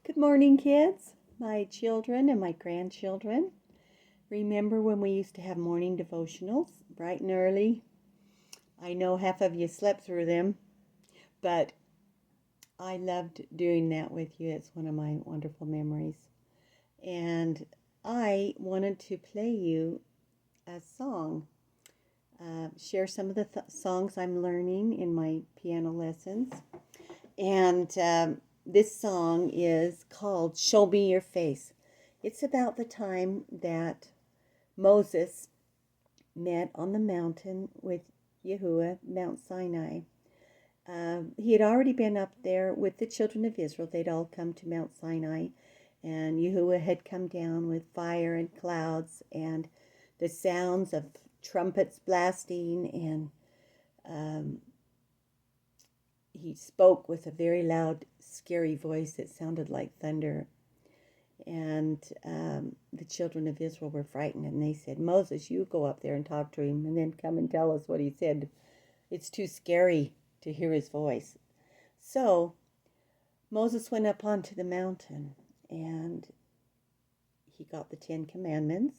Good morning, kids, my children and my grandchildren. Remember when we used to have morning devotionals bright and early? I know half of you slept through them, but I loved doing that with you. It's one of my wonderful memories. And I wanted to play you a song, share some of the songs I'm learning in my piano lessons. And this song is called Show Me Your Face. It's about the time that Moses met on the mountain with Yahuwah, Mount Sinai. He had already been up there with the children of Israel. They'd all come to Mount Sinai, and Yahuwah had come down with fire and clouds and the sounds of trumpets blasting, and he spoke with a very loud, scary voice that sounded like thunder. And the children of Israel were frightened, and they said, Moses, you go up there and talk to him, and then come and tell us what he said. It's too scary to hear his voice. So Moses went up onto the mountain, and he got the 10 Commandments,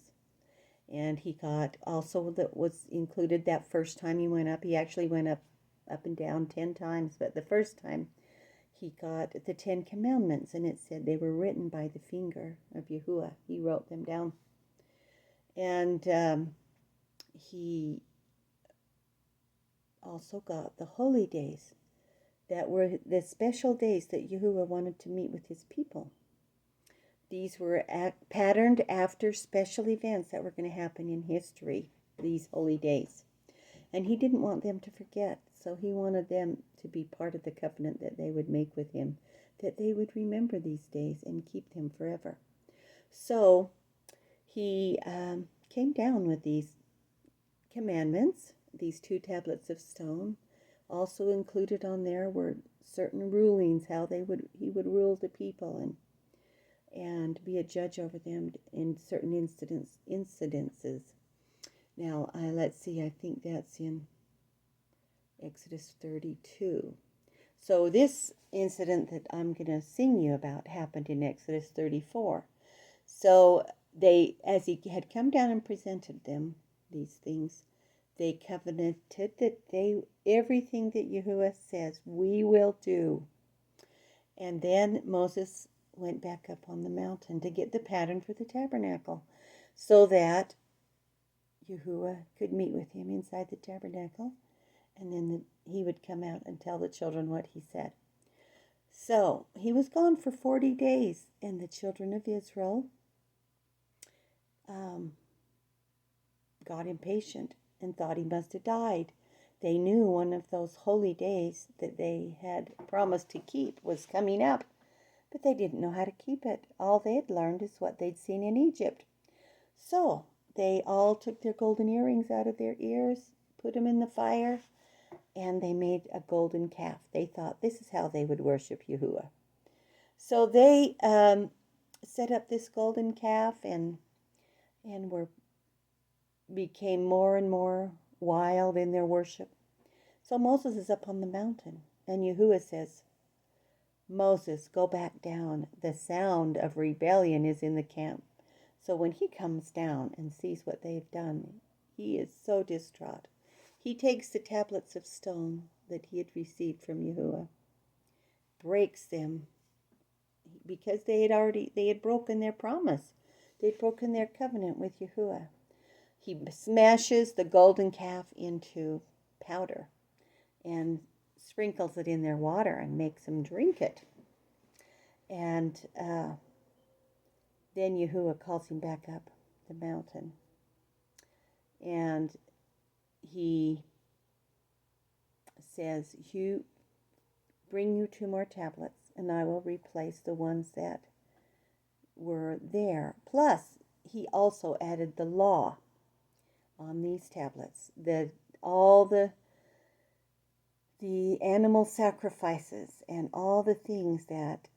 and he got also that was included that first time he went up. He actually went up and down 10 times, but the first time he got the 10 Commandments, and it said they were written by the finger of Yahuwah. He wrote them down. And he also got the holy days that were the special days that Yahuwah wanted to meet with his people. These were patterned after special events that were going to happen in history, these holy days. And he didn't want them to forget, so he wanted them to be part of the covenant that they would make with him, that they would remember these days and keep them forever. So he came down with these commandments, these 2 tablets of stone. Also included on there were certain rulings, how he would rule the people and be a judge over them in certain incidences. Now, let's see, I think that's in Exodus 32. So this incident that I'm going to sing you about happened in Exodus 34. So as he had come down and presented them these things, they covenanted that everything that Yahuwah says we will do. And then Moses went back up on the mountain to get the pattern for the tabernacle, so that Yahuwah could meet with him inside the tabernacle, and then he would come out and tell the children what he said. So he was gone for 40 days, and the children of Israel got impatient and thought he must have died. They knew one of those holy days that they had promised to keep was coming up, but they didn't know how to keep it. All they had learned is what they'd seen in Egypt. So they all took their golden earrings out of their ears, put them in the fire, and they made a golden calf. They thought this is how they would worship Yahuwah. So they set up this golden calf and became more and more wild in their worship. So Moses is up on the mountain, and Yahuwah says, Moses, go back down. The sound of rebellion is in the camp. So when he comes down and sees what they've done, he is so distraught. He takes the tablets of stone that he had received from Yahuwah, breaks them, because they had broken their promise. They'd broken their covenant with Yahuwah. He smashes the golden calf into powder and sprinkles it in their water and makes them drink it. And then Yahuwah calls him back up the mountain. And he says, bring you 2 more tablets, and I will replace the ones that were there. Plus, he also added the law on these tablets, all the animal sacrifices and all the things that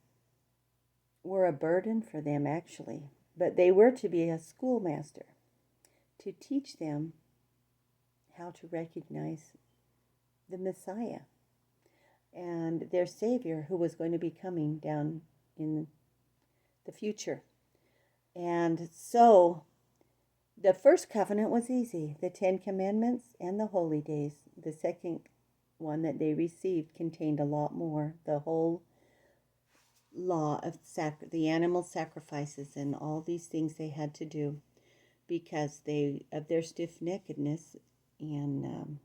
were a burden for them, actually. But they were to be a schoolmaster to teach them how to recognize the Messiah and their Savior, who was going to be coming down in the future. And so the first covenant was easy, the 10 Commandments and the holy days. The second one that they received contained a lot more. The whole law of the animal sacrifices and all these things they had to do because of their stiff-neckedness and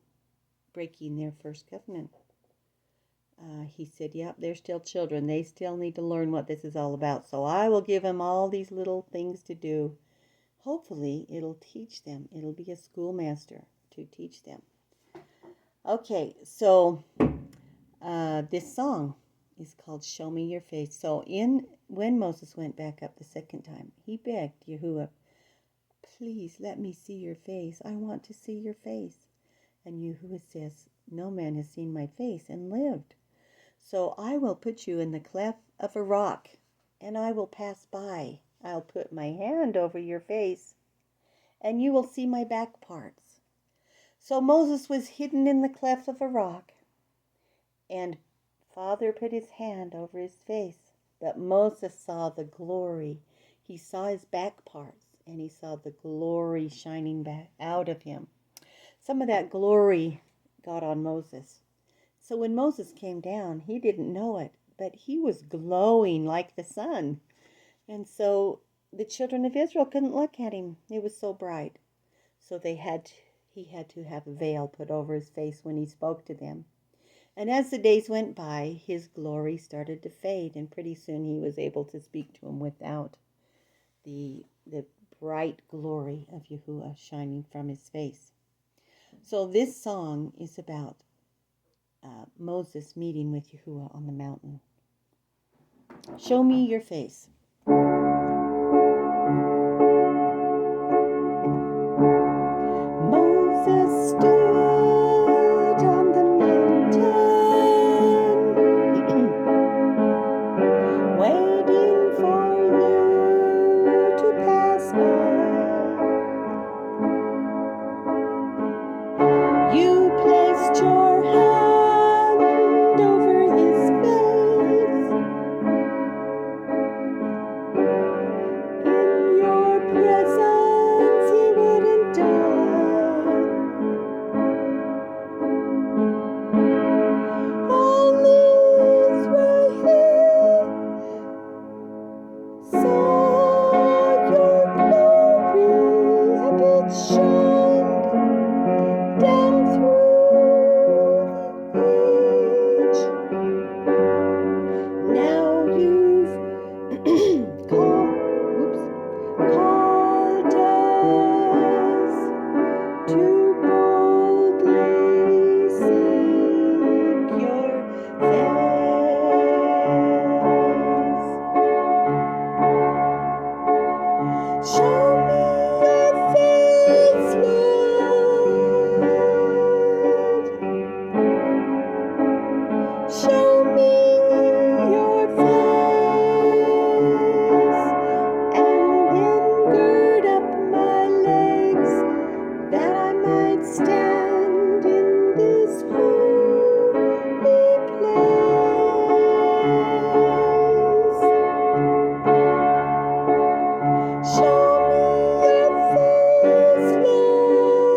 breaking their first covenant. He said, yep, they're still children. They still need to learn what this is all about. So I will give them all these little things to do. Hopefully, it'll teach them. It'll be a schoolmaster to teach them. Okay, so this song is called Show Me Your Face. So when Moses went back up the second time, he begged Yahuwah, please let me see your face. I want to see your face. And Yahuwah says, no man has seen my face and lived. So I will put you in the cleft of a rock, and I will pass by. I'll put my hand over your face, and you will see my back parts. So Moses was hidden in the cleft of a rock, and Father put his hand over his face. But Moses saw the glory. He saw his back parts, and he saw the glory shining back out of him. Some of that glory got on Moses. So when Moses came down, he didn't know it, but he was glowing like the sun. And so the children of Israel couldn't look at him. It was so bright. So he had to have a veil put over his face when he spoke to them. And as the days went by, his glory started to fade, and pretty soon he was able to speak to him without the bright glory of Yahuwah shining from his face. So this song is about Moses meeting with Yahuwah on the mountain. Show me your face. Moses stood on the mountain, waiting for you to pass by. You placed your hand over his face. In your presence he wouldn't die. All Israel saw your glory, and it shined down through the age. Now you've called us to boldly seek your face. Show me your face, Lord. Show me your face, and then gird up my legs, that I might stand in this holy place. Show me your face, Lord,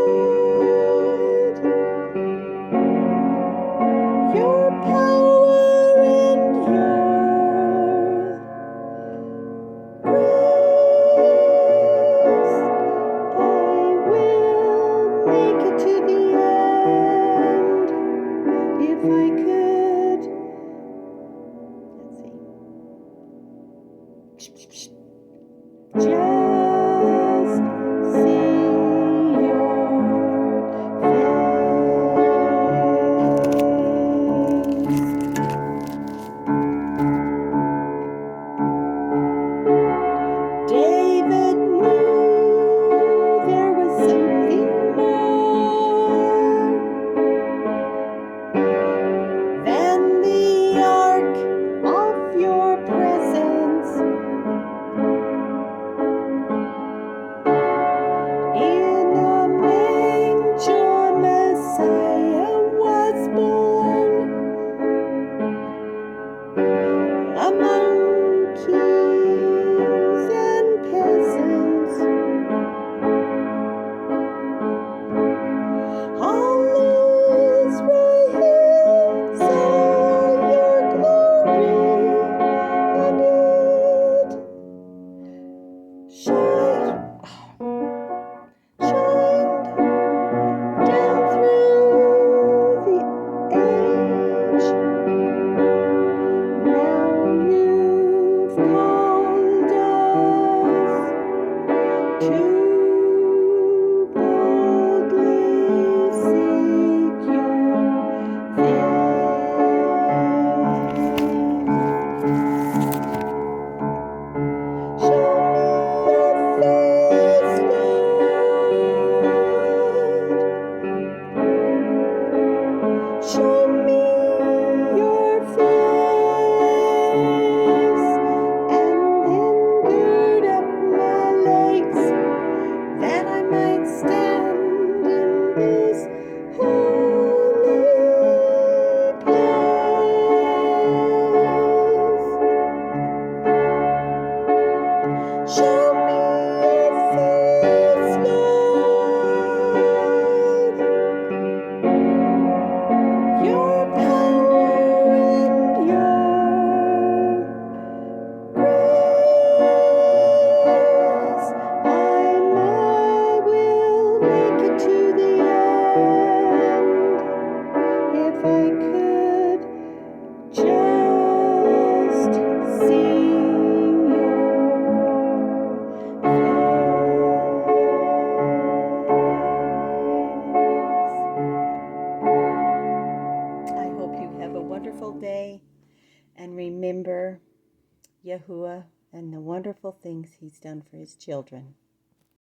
your power and your grace. I will make it to the end if I could. Let's see. Just see your face. David knew there was something more than the ark of your presence. called us to boldly seek your face. Show me your face, Lord. Show me your face, and then gird up my legs, that I might stand in this holy place. Show me your face, Lord, your power and your grace. I will make it to the end if I could just see your face. I hope you have a wonderful day, and remember Yahuwah and the wonderful things He's done for His children.